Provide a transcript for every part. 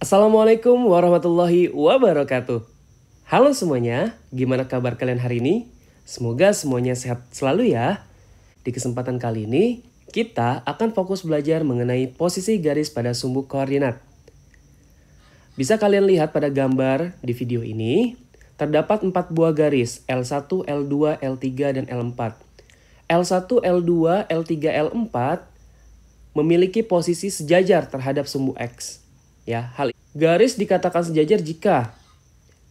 Assalamualaikum warahmatullahi wabarakatuh. Halo semuanya, gimana kabar kalian hari ini? Semoga semuanya sehat selalu ya. Di kesempatan kali ini, kita akan fokus belajar mengenai posisi garis pada sumbu koordinat. Bisa kalian lihat pada gambar di video ini, terdapat 4 buah garis L1, L2, L3, dan L4. L1, L2, L3, L4 memiliki posisi sejajar terhadap sumbu X. Ya, garis dikatakan sejajar jika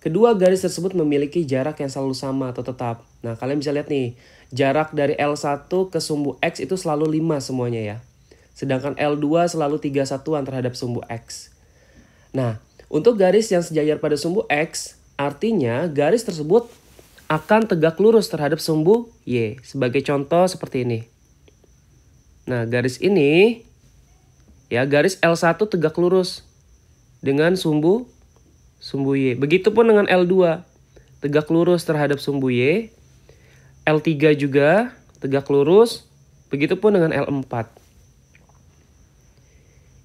kedua garis tersebut memiliki jarak yang selalu sama atau tetap. Nah, kalian bisa lihat nih, jarak dari L1 ke sumbu X itu selalu 5 semuanya ya. Sedangkan L2 selalu 3 satuan terhadap sumbu X. Nah, untuk garis yang sejajar pada sumbu X, artinya garis tersebut akan tegak lurus terhadap sumbu Y. Sebagai contoh seperti ini. Nah, garis ini, ya garis L1 tegak lurus dengan sumbu Y. Begitupun dengan L2, tegak lurus terhadap sumbu Y. L3 juga tegak lurus, begitupun dengan L4.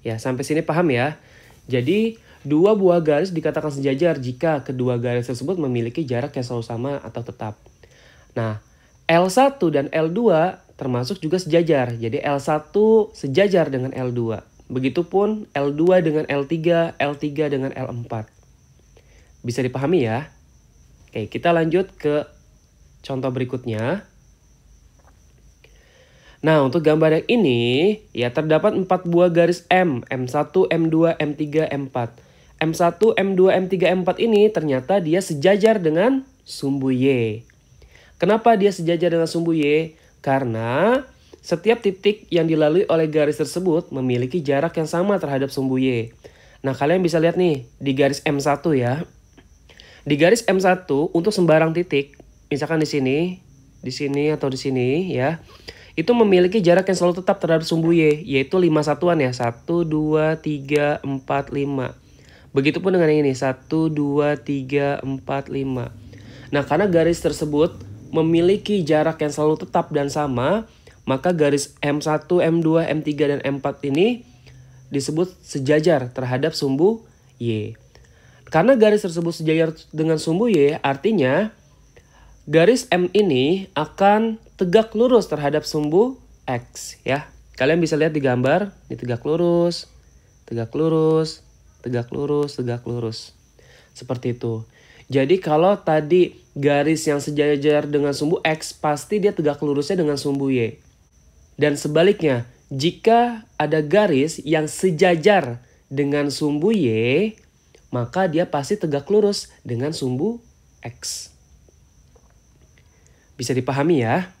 Ya, sampai sini paham ya? Jadi, dua buah garis dikatakan sejajar jika kedua garis tersebut memiliki jarak yang selalu sama atau tetap. Nah, L1 dan L2 termasuk juga sejajar. Jadi L1 sejajar dengan L2. Begitupun L2 dengan L3, L3 dengan L4. Bisa dipahami ya? Oke, kita lanjut ke contoh berikutnya. Nah, untuk gambar yang ini, ya terdapat 4 buah garis M. M1, M2, M3, M4. M1, M2, M3, M4 ini ternyata dia sejajar dengan sumbu Y. Kenapa dia sejajar dengan sumbu Y? Karena setiap titik yang dilalui oleh garis tersebut memiliki jarak yang sama terhadap sumbu Y. Nah, kalian bisa lihat nih di garis M1 ya. Di garis M1 untuk sembarang titik, misalkan di sini atau di sini ya, itu memiliki jarak yang selalu tetap terhadap sumbu Y, yaitu 5 satuan ya. 1, 2, 3, 4, 5. Begitupun dengan yang ini, 1, 2, 3, 4, 5. Nah, karena garis tersebut memiliki jarak yang selalu tetap dan sama, maka garis M1, M2, M3, dan M4 ini disebut sejajar terhadap sumbu Y. Karena garis tersebut sejajar dengan sumbu Y, artinya garis M ini akan tegak lurus terhadap sumbu X ya. Kalian bisa lihat di gambar, ini tegak lurus, tegak lurus, tegak lurus, tegak lurus. Seperti itu. Jadi kalau tadi garis yang sejajar dengan sumbu X, pasti dia tegak lurusnya dengan sumbu Y. Dan sebaliknya, jika ada garis yang sejajar dengan sumbu Y, maka dia pasti tegak lurus dengan sumbu X. Bisa dipahami ya?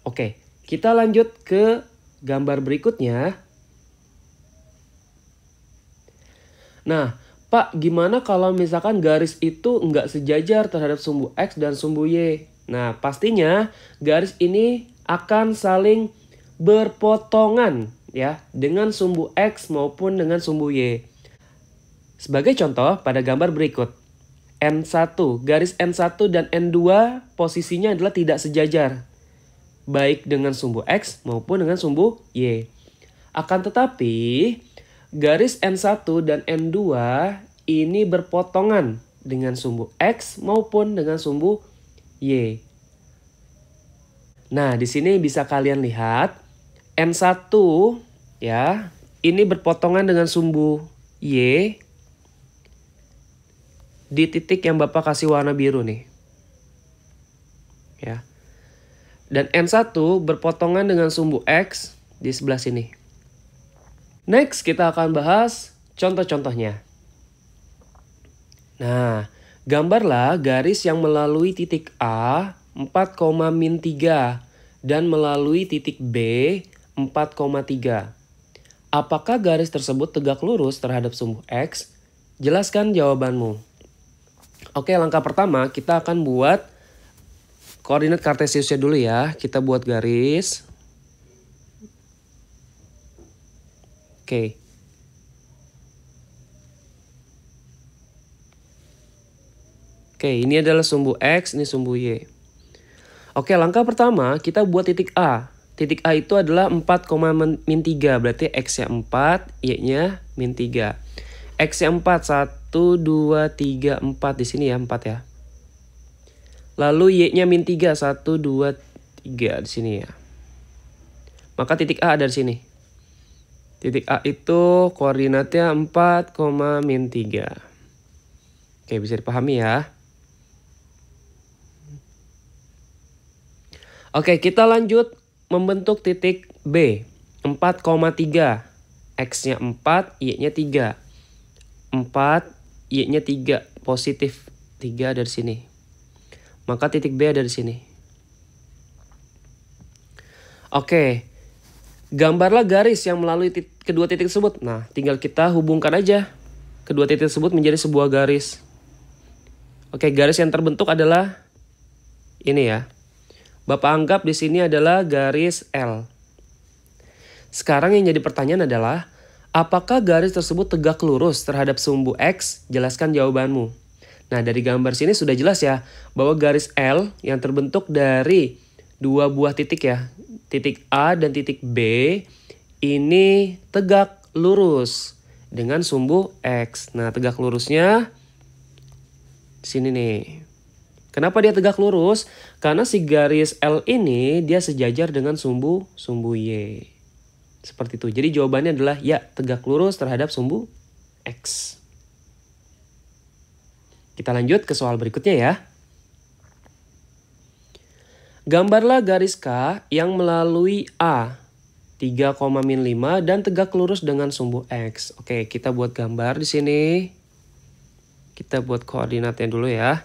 Oke, kita lanjut ke gambar berikutnya. Nah, Pak, gimana kalau misalkan garis itu nggak sejajar terhadap sumbu X dan sumbu Y? Nah, pastinya garis ini akan saling berpotongan ya dengan sumbu X maupun dengan sumbu Y. Sebagai contoh pada gambar berikut. N1, garis N1 dan N2 posisinya adalah tidak sejajar. Baik dengan sumbu X maupun dengan sumbu Y. Akan tetapi, garis N1 dan N2 ini berpotongan dengan sumbu X maupun dengan sumbu Y. Nah, di sini bisa kalian lihat N1 ya, ini berpotongan dengan sumbu Y di titik yang Bapak kasih warna biru nih. Ya. Dan N1 berpotongan dengan sumbu X di sebelah sini. Next, kita akan bahas contoh-contohnya. Nah, gambarlah garis yang melalui titik A 4,-3 dan melalui titik B 4,3. Apakah garis tersebut tegak lurus terhadap sumbu X? Jelaskan jawabanmu. Oke, langkah pertama kita akan buat koordinat kartesiusnya dulu ya. Kita buat garis. Oke. Oke, ini adalah sumbu X, ini sumbu Y. Oke, langkah pertama kita buat titik A. Titik A itu adalah 4,-3, berarti X-nya 4, Y-nya -3. X-nya 4, 1, 2, 3, 4 di sini ya, 4 ya. Lalu Y-nya min 3, 1, 2, 3 di sini ya. Maka titik A ada di sini. Titik A itu koordinatnya 4, min 3. Oke, bisa dipahami ya. Oke, kita lanjut membentuk titik B. 4,3. X-nya 4, Y-nya 3. 4, Y-nya 3. Positif 3 dari sini. Maka titik B ada di sini. Oke. Gambarlah garis yang melalui kedua titik tersebut. Nah, tinggal kita hubungkan aja kedua titik tersebut menjadi sebuah garis. Oke, garis yang terbentuk adalah ini ya. Bapak anggap di sini adalah garis L. Sekarang yang jadi pertanyaan adalah, apakah garis tersebut tegak lurus terhadap sumbu X? Jelaskan jawabanmu. Nah, dari gambar sini sudah jelas ya, bahwa garis L yang terbentuk dari dua buah titik ya, titik A dan titik B, ini tegak lurus dengan sumbu X. Nah, tegak lurusnya di sini nih. Kenapa dia tegak lurus? Karena si garis L ini dia sejajar dengan sumbu Y. Seperti itu. Jadi jawabannya adalah ya, tegak lurus terhadap sumbu X. Kita lanjut ke soal berikutnya ya. Gambarlah garis K yang melalui A 3, min 5 dan tegak lurus dengan sumbu X. Oke, kita buat gambar di sini. Kita buat koordinatnya dulu ya.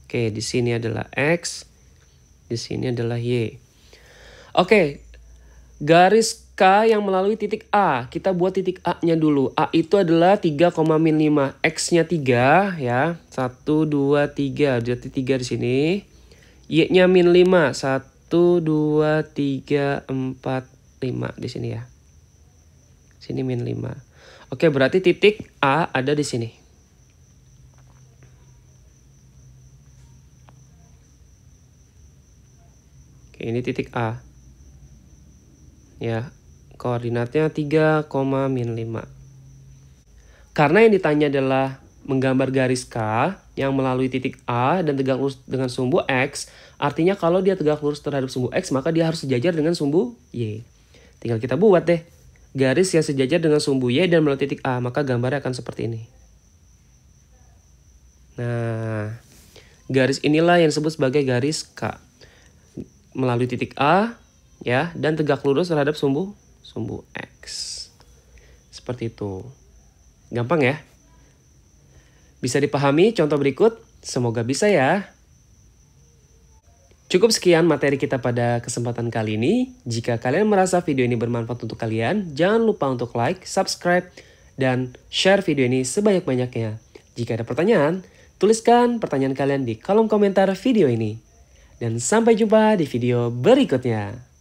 Oke, di sini adalah X, di sini adalah Y. Oke, garis K yang melalui titik A, kita buat titik A-nya dulu. A itu adalah 3, min 5. X-nya 3 ya. 1, 2, 3. Berarti 3 di sini. Y-nya min 5. 1, 2, 3, 4, 5 di sini ya. Sini min 5. Oke, berarti titik A ada di sini. Oke, ini titik A. Ya. Koordinatnya 3, min 5. Karena yang ditanya adalah menggambar garis K yang melalui titik A dan tegak lurus dengan sumbu X, artinya kalau dia tegak lurus terhadap sumbu X, maka dia harus sejajar dengan sumbu Y. Tinggal kita buat deh garis yang sejajar dengan sumbu Y dan melalui titik A, maka gambarnya akan seperti ini. Nah, garis inilah yang disebut sebagai garis K. Melalui titik A ya, dan tegak lurus terhadap sumbu X. Seperti itu. Gampang ya? Bisa dipahami contoh berikut? Semoga bisa ya. Cukup sekian materi kita pada kesempatan kali ini. Jika kalian merasa video ini bermanfaat untuk kalian, jangan lupa untuk like, subscribe, dan share video ini sebanyak-banyaknya. Jika ada pertanyaan, tuliskan pertanyaan kalian di kolom komentar video ini. Dan sampai jumpa di video berikutnya.